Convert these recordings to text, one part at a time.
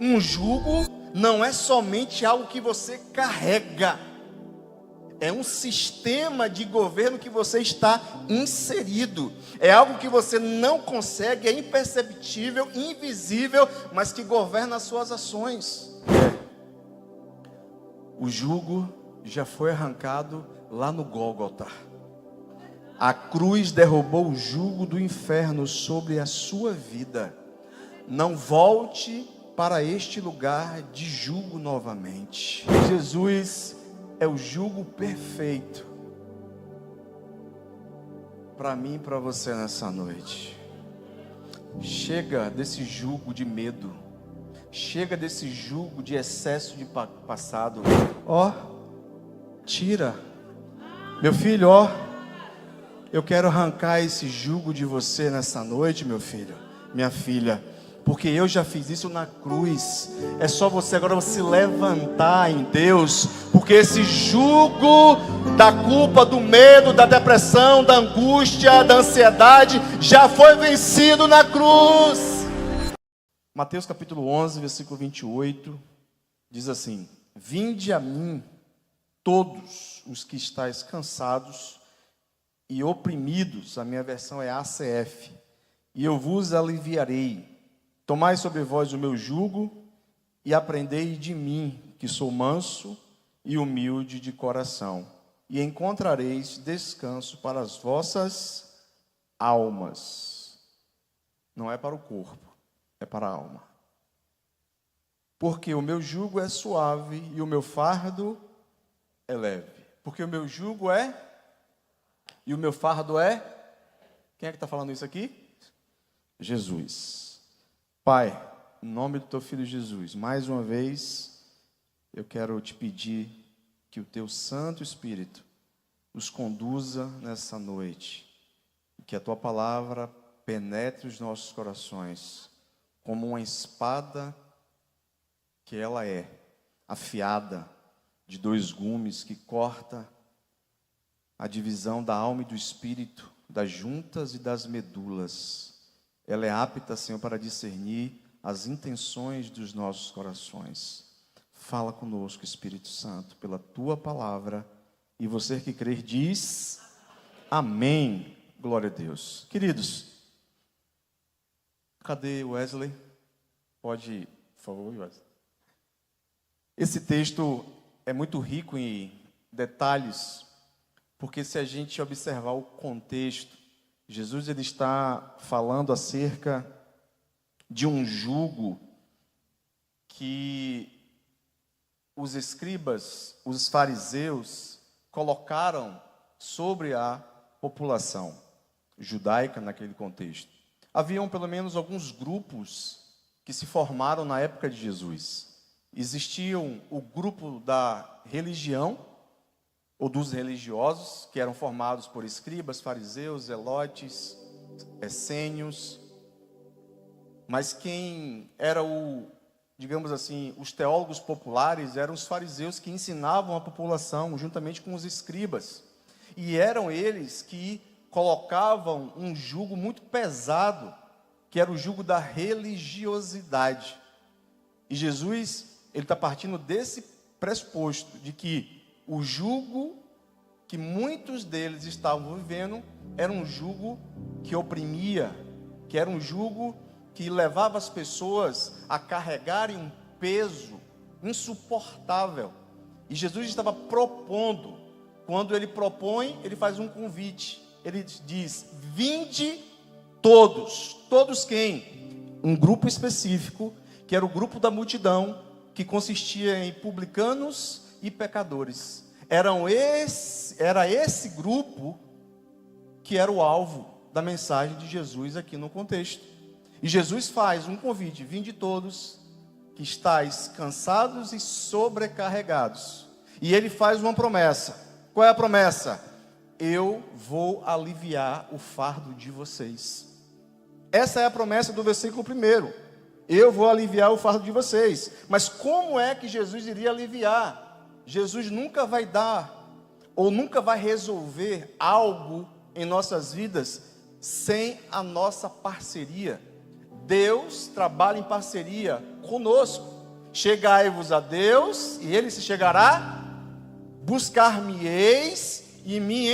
Um jugo não é somente algo que você carrega, é um sistema de governo que você está inserido. É algo que você não consegue, é imperceptível, invisível, mas que governa as suas ações. O jugo já foi arrancado lá no Gólgota. A cruz derrubou o jugo do inferno sobre a sua vida. Não volte para este lugar de jugo novamente. Jesus é o jugo perfeito para mim e para você nessa noite. Chega desse jugo de medo. Chega desse jugo de excesso de passado. Tira. Meu filho, eu quero arrancar esse jugo de você nessa noite, meu filho, minha filha. Porque eu já fiz isso na cruz. É só você agora se levantar em Deus. Porque esse jugo da culpa, do medo, da depressão, da angústia, da ansiedade já foi vencido na cruz. Mateus capítulo 11, versículo 28 diz assim: Vinde a mim todos os que estáis cansados e oprimidos. A minha versão é ACF. E eu vos aliviarei. Tomai sobre vós o meu jugo e aprendei de mim, que sou manso e humilde de coração, e encontrareis descanso para as vossas almas. Não é para o corpo, é para a alma. Porque o meu jugo é suave e o meu fardo é leve. Porque o meu jugo é e o meu fardo é... Quem é que está falando isso aqui? Jesus. Pai, em nome do teu filho Jesus, mais uma vez, eu quero te pedir que o teu Santo Espírito nos conduza nessa noite, que a tua palavra penetre os nossos corações, como uma espada que ela é, afiada, de 2 gumes, que corta a divisão da alma e do espírito, das juntas e das medulas. Ela é apta, Senhor, para discernir as intenções dos nossos corações. Fala conosco, Espírito Santo, pela tua palavra. E você que crer diz amém. Glória a Deus. Queridos, cadê Wesley? Pode, por favor, Wesley. Esse texto é muito rico em detalhes, porque se a gente observar o contexto, Jesus ele está falando acerca de um jugo que os escribas, os fariseus, colocaram sobre a população judaica naquele contexto. Haviam pelo menos alguns grupos que se formaram na época de Jesus. Existiam o grupo da religião, ou dos religiosos, que eram formados por escribas, fariseus, zelotes, essênios. Mas quem era digamos assim, os teólogos populares eram os fariseus que ensinavam a população juntamente com os escribas. E eram eles que colocavam um jugo muito pesado, que era o jugo da religiosidade. E Jesus, ele está partindo desse pressuposto de que o jugo que muitos deles estavam vivendo era um jugo que oprimia, que era um jugo que levava as pessoas a carregarem um peso insuportável. E Jesus estava propondo. Quando ele propõe, ele faz um convite. Ele diz: vinde todos. Todos quem? Um grupo específico, que era o grupo da multidão, que consistia em publicanos e pecadores. Era esse grupo que era o alvo da mensagem de Jesus aqui no contexto. E Jesus faz um convite: vinde todos que estáis cansados e sobrecarregados. E ele faz uma promessa. Qual é a promessa? Eu vou aliviar o fardo de vocês. Essa é a promessa do versículo 1. Eu vou aliviar o fardo de vocês. Mas como é que Jesus iria aliviar? Jesus nunca vai dar, ou nunca vai resolver algo em nossas vidas sem a nossa parceria. Deus trabalha em parceria conosco. chegai-vos a Deus, e ele se chegará, buscar-me-eis, e me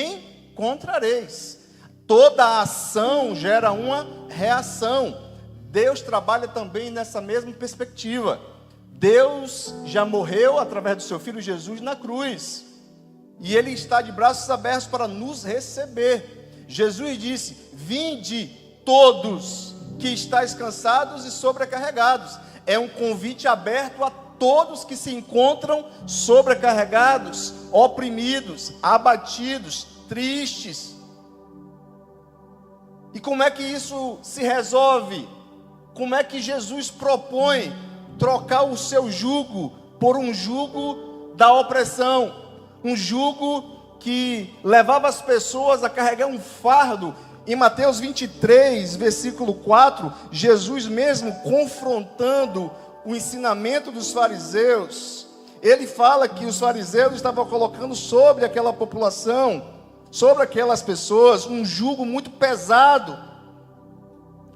encontrareis. Toda ação gera uma reação. Deus trabalha também nessa mesma perspectiva. Deus já morreu através do seu Filho Jesus na cruz, e Ele está de braços abertos para nos receber. Jesus disse: vinde todos que estáis cansados e sobrecarregados. É um convite aberto a todos que se encontram sobrecarregados, oprimidos, abatidos, tristes. E como é que isso se resolve? Como é que Jesus propõe trocar o seu jugo por um jugo da opressão? Um jugo que levava as pessoas a carregar um fardo. Em Mateus 23, versículo 4, Jesus mesmo confrontando o ensinamento dos fariseus, ele fala que os fariseus estavam colocando sobre aquela população, sobre aquelas pessoas, um jugo muito pesado.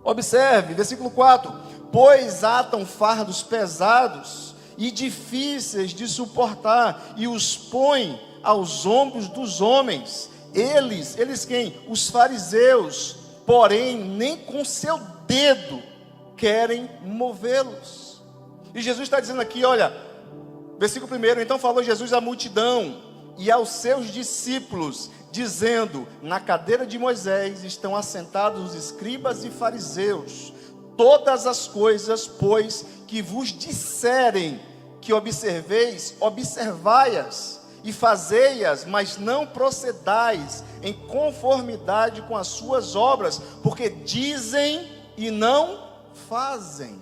Observe, versículo 4: pois atam fardos pesados e difíceis de suportar, e os põem aos ombros dos homens. Eles quem? Os fariseus, porém nem com seu dedo querem movê-los. E Jesus está dizendo aqui, olha, versículo 1: então falou Jesus à multidão e aos seus discípulos, dizendo: na cadeira de Moisés estão assentados os escribas e fariseus. Todas as coisas, pois, que vos disserem que observeis, observai-as e fazei-as, mas não procedais em conformidade com as suas obras, porque dizem e não fazem.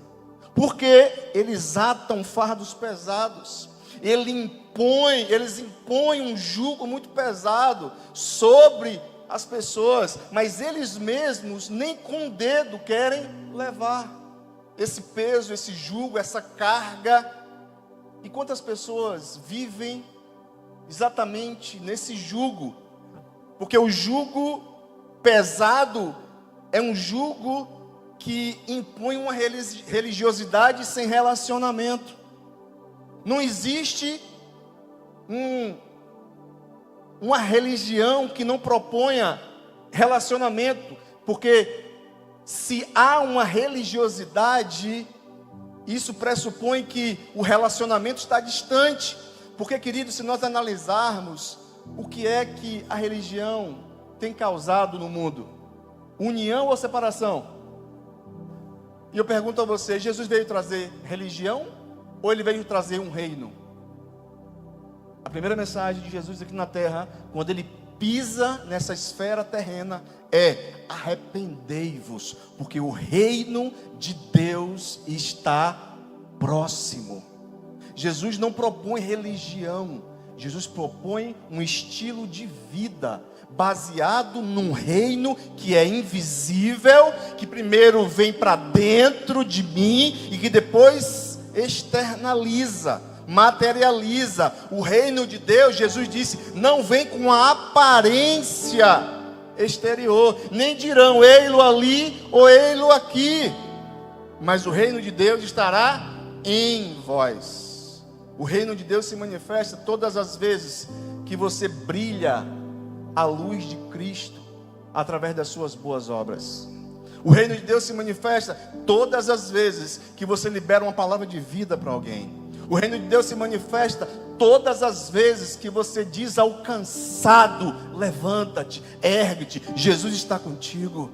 Porque eles atam fardos pesados, eles impõem um jugo muito pesado sobre as pessoas, mas eles mesmos nem com o dedo querem levar esse peso, esse jugo, essa carga. E quantas pessoas vivem exatamente nesse jugo? Porque o jugo pesado é um jugo que impõe uma religiosidade sem relacionamento. Não existe uma religião que não proponha relacionamento, porque se há uma religiosidade, isso pressupõe que o relacionamento está distante. Porque, querido, se nós analisarmos o que é que a religião tem causado no mundo, união ou separação? E eu pergunto a você, Jesus veio trazer religião ou ele veio trazer um reino? A primeira mensagem de Jesus aqui na terra, quando ele pisa nessa esfera terrena, é: arrependei-vos, porque o reino de Deus está próximo. Jesus não propõe religião, Jesus propõe um estilo de vida baseado num reino que é invisível, que primeiro vem para dentro de mim e que depois externaliza, materializa. O reino de Deus, Jesus disse, não vem com a aparência exterior, nem dirão ei-lo ali ou ei-lo aqui, mas o reino de Deus estará em vós. O reino de Deus se manifesta todas as vezes que você brilha a luz de Cristo através das suas boas obras. O reino de Deus se manifesta todas as vezes que você libera uma palavra de vida para alguém. O reino de Deus se manifesta todas as vezes que você diz ao cansado: levanta-te, ergue-te, Jesus está contigo.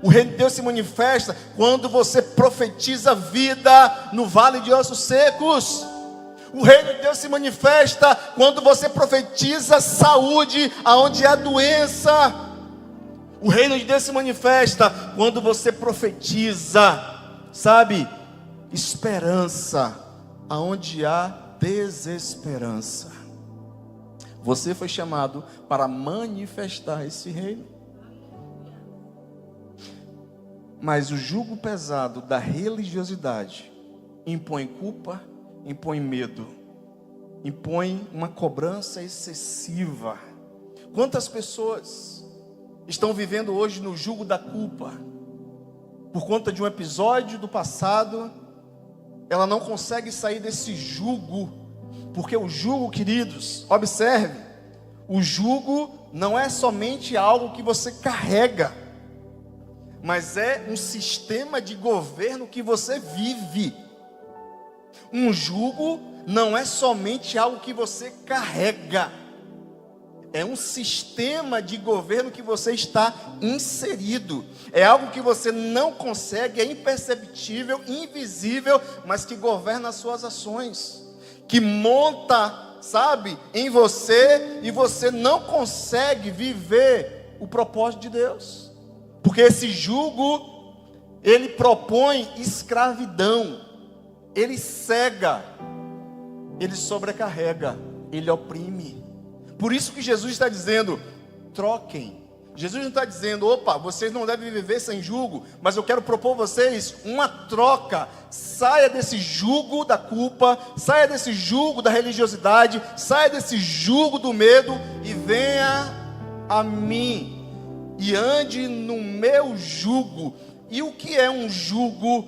O reino de Deus se manifesta quando você profetiza vida no vale de ossos secos. O reino de Deus se manifesta quando você profetiza saúde aonde há doença. O reino de Deus se manifesta quando você profetiza, sabe, esperança aonde há desesperança. Você foi chamado para manifestar esse reino. Mas o jugo pesado da religiosidade impõe culpa, impõe medo, impõe uma cobrança excessiva. Quantas pessoas estão vivendo hoje no jugo da culpa, por conta de um episódio do passado, ela não consegue sair desse jugo, porque o jugo, queridos, observe, o jugo não é somente algo que você carrega, mas é um sistema de governo que você vive. Um jugo não é somente algo que você carrega, é um sistema de governo que você está inserido. É algo que você não consegue, é imperceptível, invisível, mas que governa as suas ações, que monta, sabe, em você, e você não consegue viver o propósito de Deus, porque esse jugo, ele propõe escravidão, ele cega, ele sobrecarrega, ele oprime. Por isso que Jesus está dizendo, troquem. Jesus não está dizendo, opa, vocês não devem viver sem jugo, mas eu quero propor a vocês uma troca. Saia desse jugo da culpa, saia desse jugo da religiosidade, saia desse jugo do medo e venha a mim e ande no meu jugo. E o que é um jugo?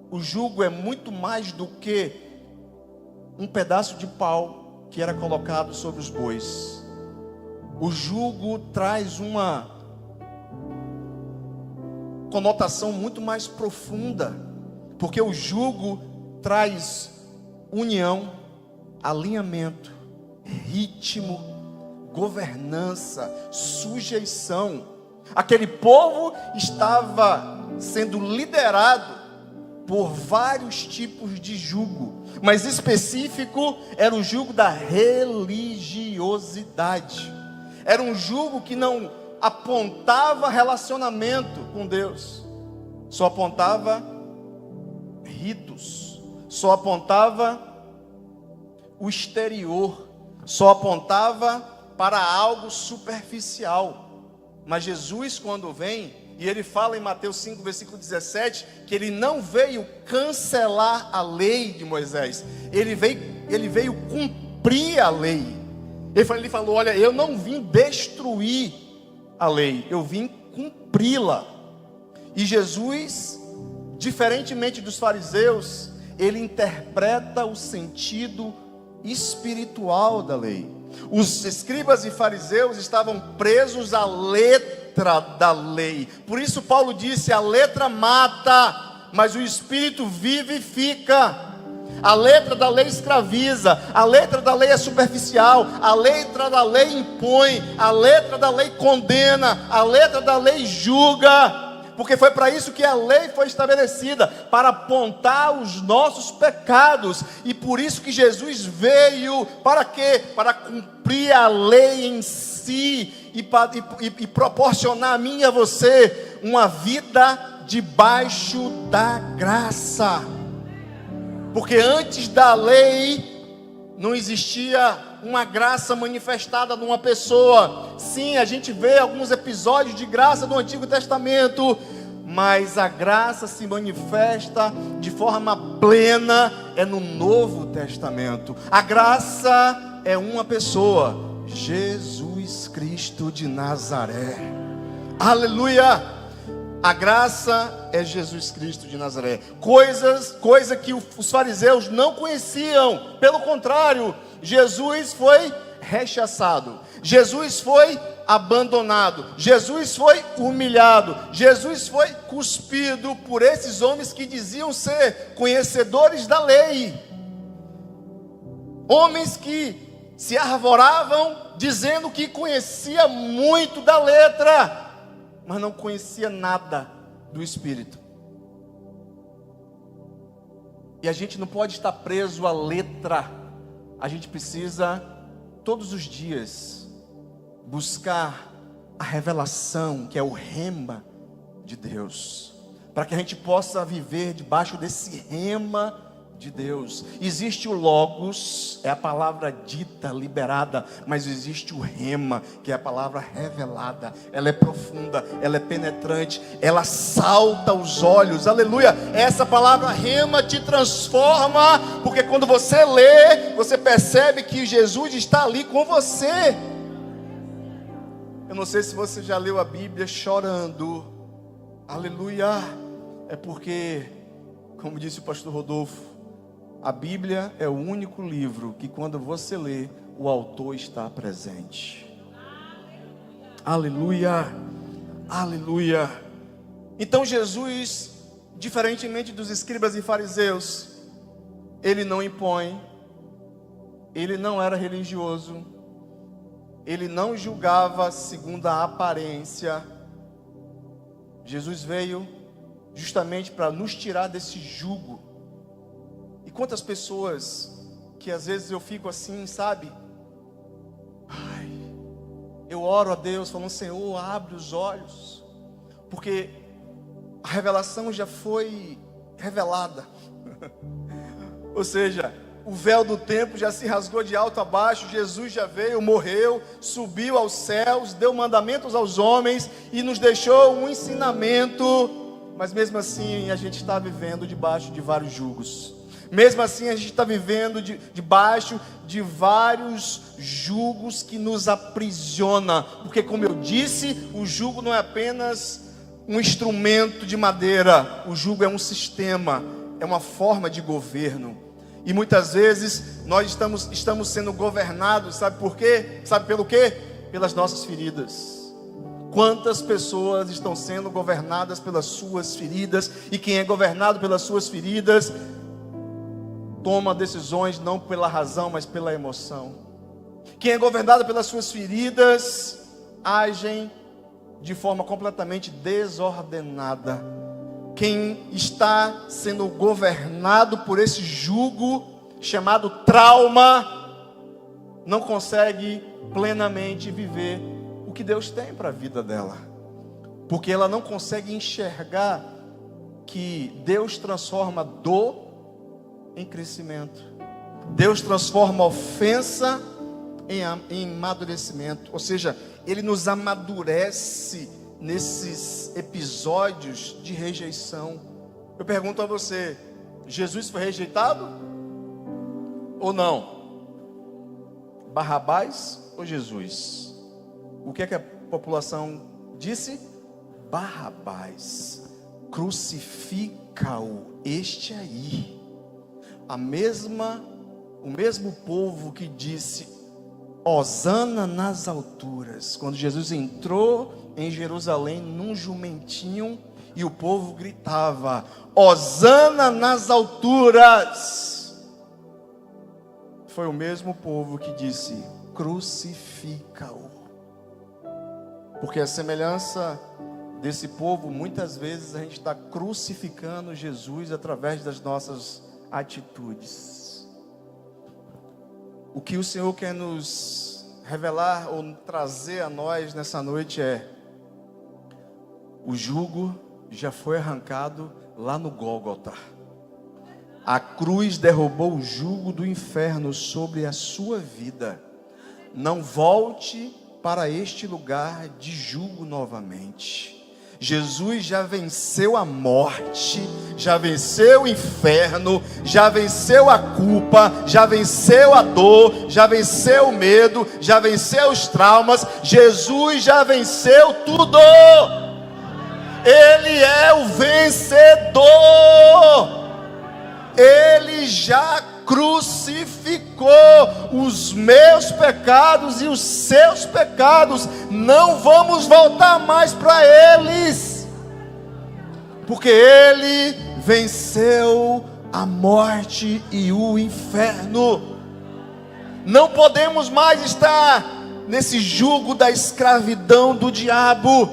O jugo é muito mais do que um pedaço de pau que era colocado sobre os bois. O jugo traz uma conotação muito mais profunda, porque o jugo traz união, alinhamento, ritmo, governança, sujeição. Aquele povo estava sendo liderado por vários tipos de jugo, mas específico era o jugo da religiosidade. Era um jugo que não apontava relacionamento com Deus, só apontava ritos, só apontava o exterior, só apontava para algo superficial. Mas Jesus, quando vem, e ele fala em Mateus 5, versículo 17, que ele não veio cancelar a lei de Moisés, ele veio cumprir a lei. Ele falou, olha, eu não vim destruir a lei, eu vim cumpri-la. E Jesus, diferentemente dos fariseus, ele interpreta o sentido espiritual da lei. Os escribas e fariseus estavam presos à letra da lei. Por isso Paulo disse, a letra mata, mas o espírito vivifica. A letra da lei escraviza, a letra da lei é superficial, a letra da lei impõe, a letra da lei condena, a letra da lei julga. Porque foi para isso que a lei foi estabelecida, para apontar os nossos pecados. E por isso que Jesus veio, para quê? Para cumprir a lei em si e proporcionar a mim e a você uma vida debaixo da graça. Porque antes da lei não existia uma graça manifestada numa pessoa. Sim, a gente vê alguns episódios de graça no Antigo Testamento, mas a graça se manifesta de forma plena no Novo Testamento. A graça é uma pessoa, Jesus Cristo de Nazaré. Aleluia! A graça é Jesus Cristo de Nazaré. Coisa que os fariseus não conheciam. Pelo contrário, Jesus foi rechaçado, Jesus foi abandonado, Jesus foi humilhado, Jesus foi cuspido por esses homens que diziam ser conhecedores da lei. Homens que se arvoravam dizendo que conhecia muito da letra, mas não conhecia nada do Espírito. E a gente não pode estar preso à letra. A gente precisa, todos os dias, buscar a revelação, que é o rema de Deus, para que a gente possa viver debaixo desse rema de Deus. Existe o Logos, é a palavra dita, liberada, mas existe o rema, que é a palavra revelada. Ela é profunda, ela é penetrante, ela salta aos olhos. Aleluia! Essa palavra rema te transforma, porque quando você lê, você percebe que Jesus está ali com você. Eu não sei se você já leu a Bíblia chorando. Aleluia! É porque Como disse o pastor Rodolfo, a Bíblia é o único livro que quando você lê, o autor está presente. Aleluia, aleluia. Então Jesus, diferentemente dos escribas e fariseus, ele não impõe, ele não era religioso, ele não julgava segundo a aparência. Jesus veio justamente para nos tirar desse jugo. E quantas pessoas que às vezes eu fico assim, sabe? Eu oro a Deus falando: Senhor, abre os olhos, porque a revelação já foi revelada. Ou seja, o véu do templo já se rasgou de alto a baixo. Jesus já veio, morreu, subiu aos céus, deu mandamentos aos homens e nos deixou um ensinamento. Mas mesmo assim a gente está vivendo debaixo de vários jugos. Mesmo assim a gente está vivendo debaixo de vários jugos que nos aprisiona. Porque, como eu disse, o jugo não é apenas um instrumento de madeira. O jugo é um sistema, é uma forma de governo. E muitas vezes nós estamos sendo governados, sabe por quê? Sabe pelo quê? Pelas nossas feridas. Quantas pessoas estão sendo governadas pelas suas feridas? E quem é governado pelas suas feridas toma decisões não pela razão, mas pela emoção. Quem é governado pelas suas feridas agem de forma completamente desordenada. Quem está sendo governado por esse jugo chamado trauma não consegue plenamente viver o que Deus tem para a vida dela, porque ela não consegue enxergar que Deus transforma dor em crescimento. Deus transforma ofensa em amadurecimento. Ou seja, Ele nos amadurece nesses episódios de rejeição. Eu pergunto a você: Jesus foi rejeitado ou não? Barrabás ou Jesus? O que é que a população disse? Barrabás, crucifica-o, este aí. O mesmo povo que disse Hosana nas alturas, quando Jesus entrou em Jerusalém num jumentinho e o povo gritava Hosana nas alturas, foi o mesmo povo que disse crucifica-o. Porque a semelhança desse povo, muitas vezes a gente está crucificando Jesus através das nossas atitudes. O que o Senhor quer nos revelar ou trazer a nós nessa noite é: o jugo já foi arrancado lá no Gólgota. A cruz derrubou o jugo do inferno sobre a sua vida. Não volte para este lugar de jugo novamente. Jesus já venceu a morte, já venceu o inferno, já venceu a culpa, já venceu a dor, já venceu o medo, já venceu os traumas. Jesus já venceu tudo. Ele é o vencedor. Ele já crucificou os meus pecados e os seus pecados. Não vamos voltar mais para eles, porque Ele venceu a morte e o inferno. Não podemos mais estar nesse jugo da escravidão do diabo,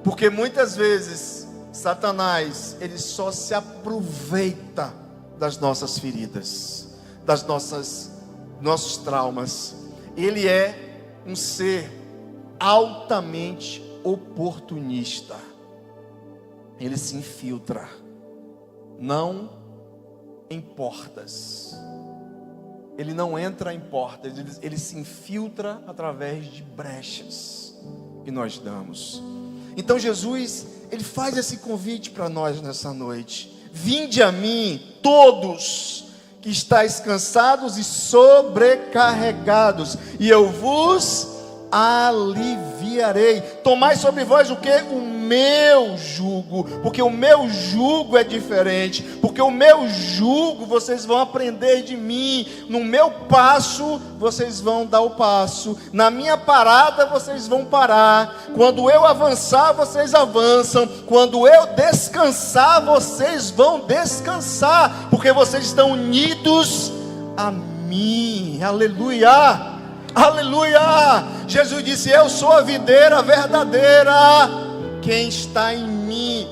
porque muitas vezes Satanás, ele só se aproveita das nossas feridas, nossos traumas. Ele é um ser altamente oportunista. Ele se infiltra, não em portas. Ele não entra em portas, ele se infiltra através de brechas que nós damos. Então Jesus, ele faz esse convite para nós nessa noite: vinde a mim, todos que estáis cansados e sobrecarregados, e eu vos aliviarei. Tomai sobre vós o que? O meu jugo, porque o meu jugo é diferente, porque o meu jugo vocês vão aprender de mim, no meu passo vocês vão dar o passo, na minha parada vocês vão parar, quando eu avançar vocês avançam, quando eu descansar vocês vão descansar, porque vocês estão unidos a mim. Aleluia, aleluia. Jesus disse: eu sou a videira verdadeira, quem está em mim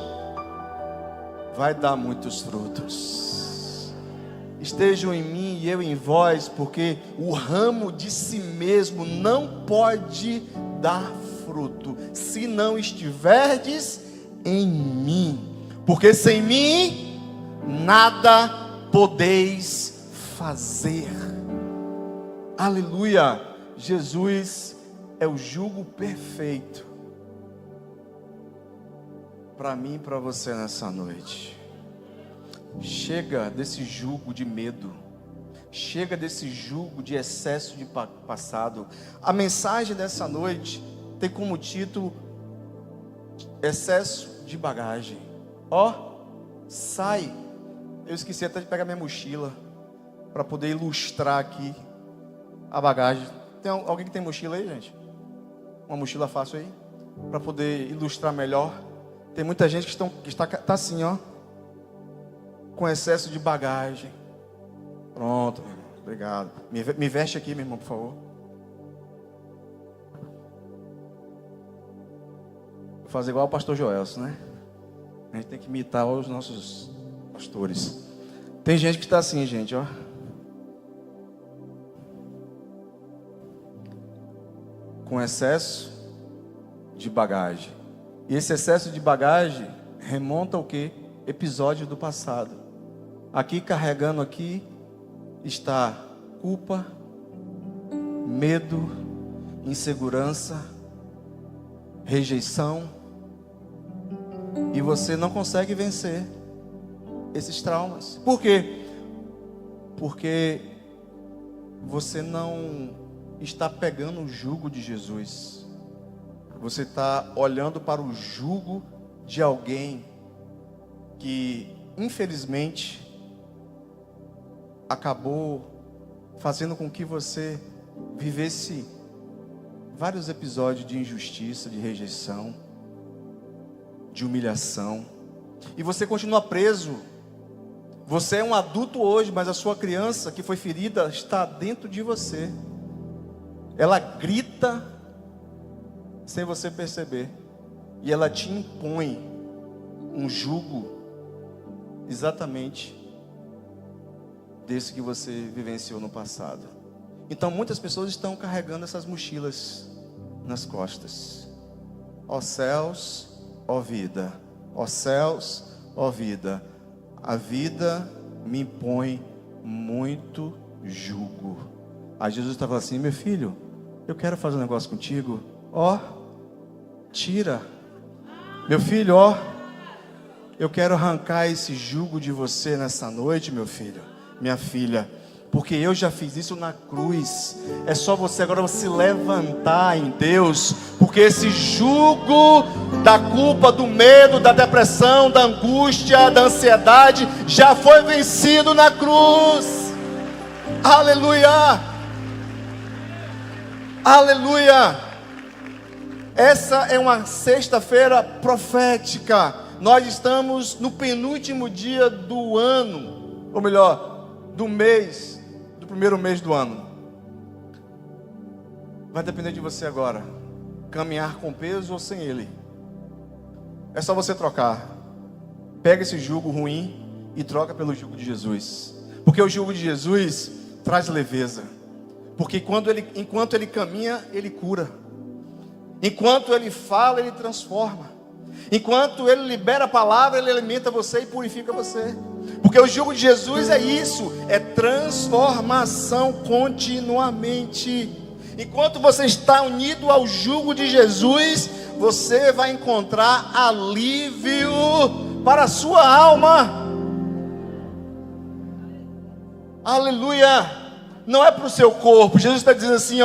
vai dar muitos frutos. Estejam em mim e eu em vós, porque o ramo de si mesmo não pode dar fruto se não estiverdes em mim, porque sem mim nada podeis fazer. Aleluia. Jesus é o jugo perfeito para mim e para você nessa noite. Chega desse jugo de medo, chega desse jugo de excesso de passado. A mensagem dessa noite tem como título: excesso de bagagem. Sai. Eu esqueci até de pegar minha mochila para poder ilustrar aqui a bagagem. Tem alguém que tem mochila aí, gente? Uma mochila fácil aí, para poder ilustrar melhor. Tem muita gente que está assim, com excesso de bagagem. Pronto, meu irmão, obrigado. Me veste aqui, meu irmão, por favor. Vou fazer igual o pastor Joelson, né? A gente tem que imitar os nossos pastores. Tem gente que está assim, gente, com excesso de bagagem. E esse excesso de bagagem remonta ao quê? Episódio do passado. Aqui carregando aqui está culpa, medo, insegurança, rejeição. E você não consegue vencer esses traumas. Por quê? Porque você não está pegando o jugo de Jesus. Você está olhando para o jugo de alguém que, infelizmente, acabou fazendo com que você vivesse vários episódios de injustiça, de rejeição, de humilhação. E você continua preso. Você é um adulto hoje, mas a sua criança que foi ferida está dentro de você. Ela grita sem você perceber, e ela te impõe um jugo exatamente desse que você vivenciou no passado. Então muitas pessoas estão carregando essas mochilas nas costas. Ó céus, ó vida, ó céus, ó vida, a vida me impõe muito jugo. Aí Jesus estava assim: meu filho, eu quero fazer um negócio contigo. Tira. Meu filho, eu quero arrancar esse jugo de você nessa noite, meu filho, minha filha, porque eu já fiz isso na cruz. É só você agora se levantar em Deus, porque esse jugo da culpa, do medo, da depressão, da angústia, da ansiedade já foi vencido na cruz. Aleluia, aleluia. Essa é uma sexta-feira profética. Nós estamos no penúltimo dia do ano, ou melhor, do mês, do primeiro mês do ano. Vai depender de você agora, caminhar com peso ou sem ele. É só você trocar. Pega esse jugo ruim e troca pelo jugo de Jesus. Porque o jugo de Jesus traz leveza. Porque enquanto ele caminha, ele cura. Enquanto ele fala, ele transforma. Enquanto ele libera a palavra, ele alimenta você e purifica você. Porque o jugo de Jesus é isso, é transformação continuamente. Enquanto você está unido ao jugo de Jesus, você vai encontrar alívio para a sua alma. Aleluia. Não é para o seu corpo. Jesus está dizendo assim,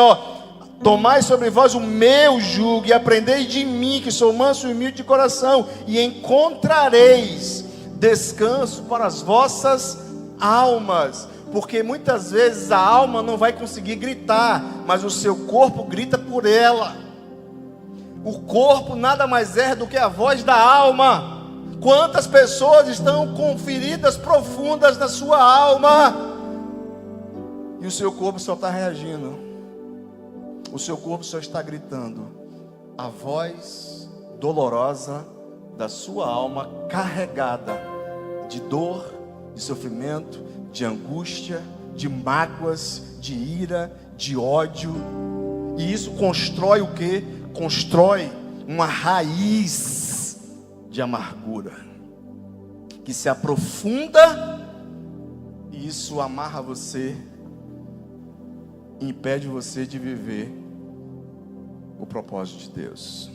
Tomai sobre vós o meu jugo e aprendei de mim, que sou manso e humilde de coração, e encontrareis descanso para as vossas almas. Porque muitas vezes a alma não vai conseguir gritar, mas o seu corpo grita por ela. O corpo nada mais é do que a voz da alma. Quantas pessoas estão com feridas profundas na sua alma, e o seu corpo só está reagindo. O seu corpo só está gritando. A voz dolorosa da sua alma, carregada de dor, de sofrimento, de angústia, de mágoas, de ira, de ódio. E isso constrói o quê? Constrói uma raiz de amargura que se aprofunda, e isso amarra você, impede você de viver o propósito de Deus.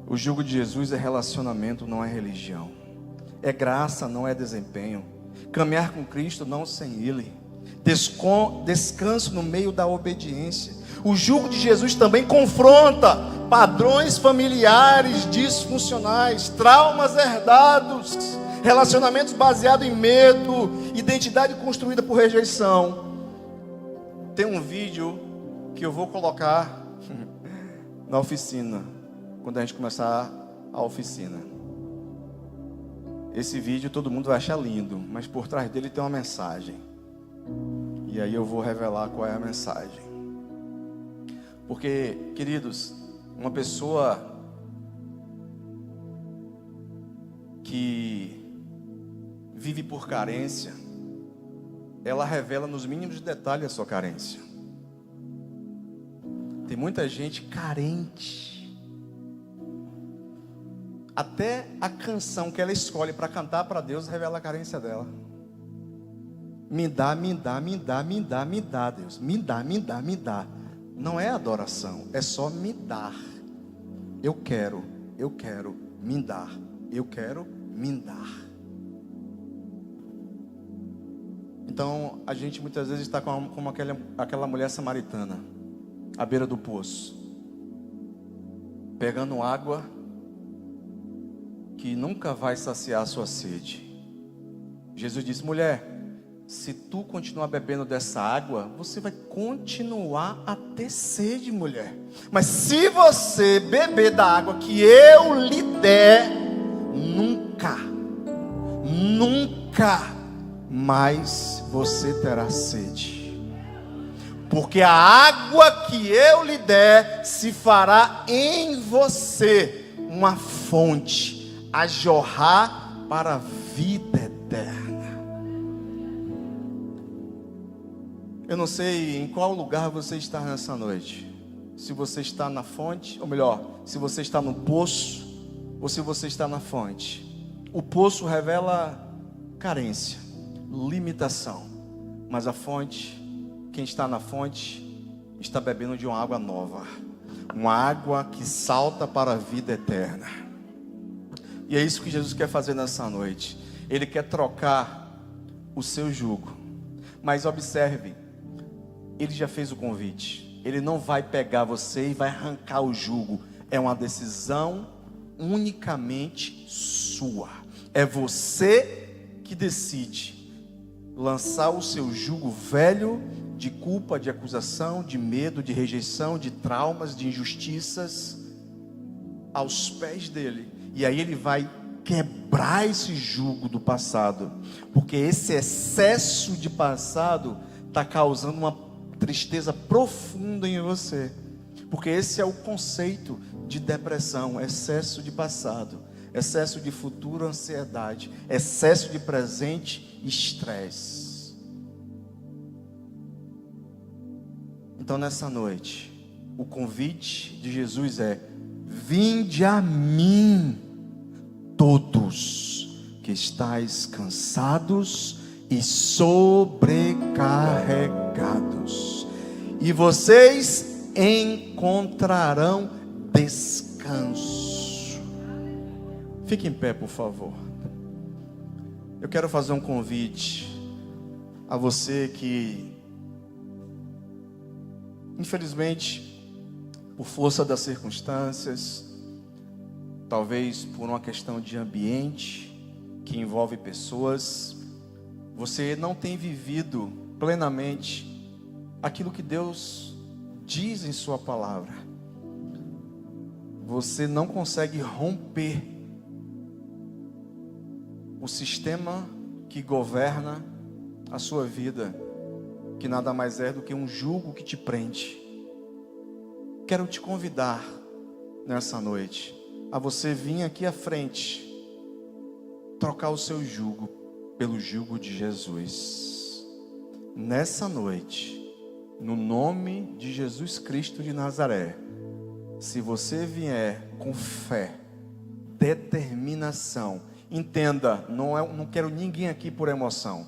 O jugo de Jesus é relacionamento, não é religião. É graça, não é desempenho. Caminhar com Cristo, não sem Ele. Descanso no meio da obediência. O jugo de Jesus também confronta padrões familiares disfuncionais, traumas herdados, relacionamentos baseados em medo, identidade construída por rejeição. Tem um vídeo que eu vou colocar na oficina, quando a gente começar a oficina. Esse vídeo todo mundo vai achar lindo, mas por trás dele tem uma mensagem. E aí eu vou revelar qual é a mensagem. Porque, queridos, uma pessoa que vive por carência, ela revela nos mínimos detalhes a sua carência. Tem muita gente carente. Até a canção que ela escolhe para cantar para Deus revela a carência dela. Me dá, me dá, me dá, me dá, me dá, Deus. Me dá, me dá, me dá. Não é adoração, é só me dar. Eu quero, me dar. Eu quero, me dar. Então, a gente muitas vezes está como aquela mulher samaritana, à beira do poço, pegando água que nunca vai saciar a sua sede. Jesus disse: mulher, se tu continuar bebendo dessa água, você vai continuar a ter sede, mulher. Mas se você beber da água que eu lhe der, nunca mais você terá sede. Porque a água que eu lhe der se fará em você uma fonte a jorrar para a vida eterna. Eu não sei em qual lugar você está nessa noite. Se você está na fonte, ou melhor, se você está no poço, ou se você está na fonte. O poço revela carência, limitação. Mas a fonte, quem está na fonte, está bebendo de uma água nova. Uma água que salta para a vida eterna. E é isso que Jesus quer fazer nessa noite. Ele quer trocar o seu jugo. Mas observe, Ele já fez o convite. Ele não vai pegar você e vai arrancar o jugo. É uma decisão unicamente sua. É você que decide lançar o seu jugo velho de culpa, de acusação, de medo, de rejeição, de traumas, de injustiças aos pés dele. E aí ele vai quebrar esse jugo do passado, porque esse excesso de passado está causando uma tristeza profunda em você, porque esse é o conceito de depressão: excesso de passado, excesso de futuro, ansiedade, excesso de presente, estresse. Então nessa noite, o convite de Jesus é: vinde a mim, todos que estáis cansados e sobrecarregados, e vocês encontrarão descanso. Fique em pé, por favor. Eu quero fazer um convite a você que Infelizmente, por força das circunstâncias, talvez por uma questão de ambiente que envolve pessoas, você não tem vivido plenamente aquilo que Deus diz em sua palavra. Você não consegue romper o sistema que governa a sua vida, que nada mais é do que um jugo que te prende. Quero te convidar nessa noite a você vir aqui à frente, trocar o seu jugo pelo jugo de Jesus. Nessa noite, no nome de Jesus Cristo de Nazaré, se você vier com fé, determinação, entenda, não quero ninguém aqui por emoção,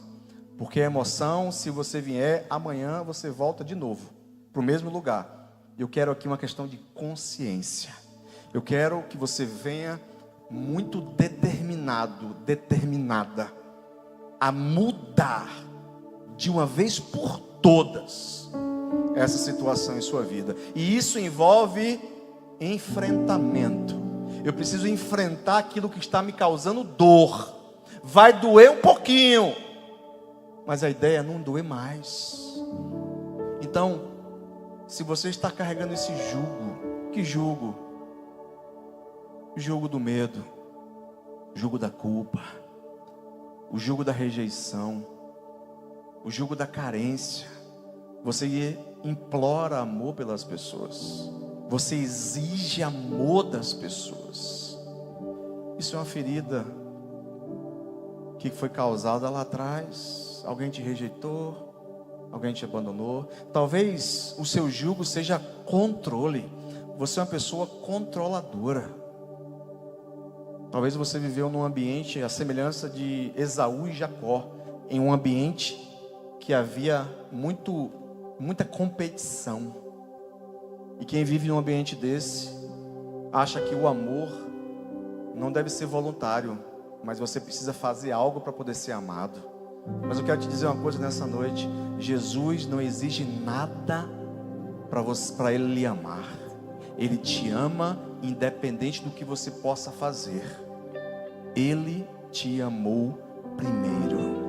porque a emoção, se você vier, amanhã você volta de novo para o mesmo lugar. Eu quero aqui uma questão de consciência. Eu quero que você venha muito determinado, determinada a mudar de uma vez por todas essa situação em sua vida. E isso envolve enfrentamento. Eu preciso enfrentar aquilo que está me causando dor. Vai doer um pouquinho, mas a ideia é não doer mais. Então, se você está carregando esse jugo, que jugo? O jugo do medo, o jugo da culpa, o jugo da rejeição, o jugo da carência. Você implora amor pelas pessoas, você exige amor das pessoas. Isso é uma ferida que foi causada lá atrás. Alguém te rejeitou, alguém te abandonou. Talvez o seu jugo seja controle. Você é uma pessoa controladora. Talvez você viveu num ambiente, a semelhança de Esaú e Jacó, em um ambiente que havia muita competição. E quem vive num ambiente desse, acha que o amor não deve ser voluntário, mas você precisa fazer algo para poder ser amado. Mas eu quero te dizer uma coisa nessa noite: Jesus não exige nada para Ele lhe amar. Ele te ama independente do que você possa fazer. Ele te amou primeiro.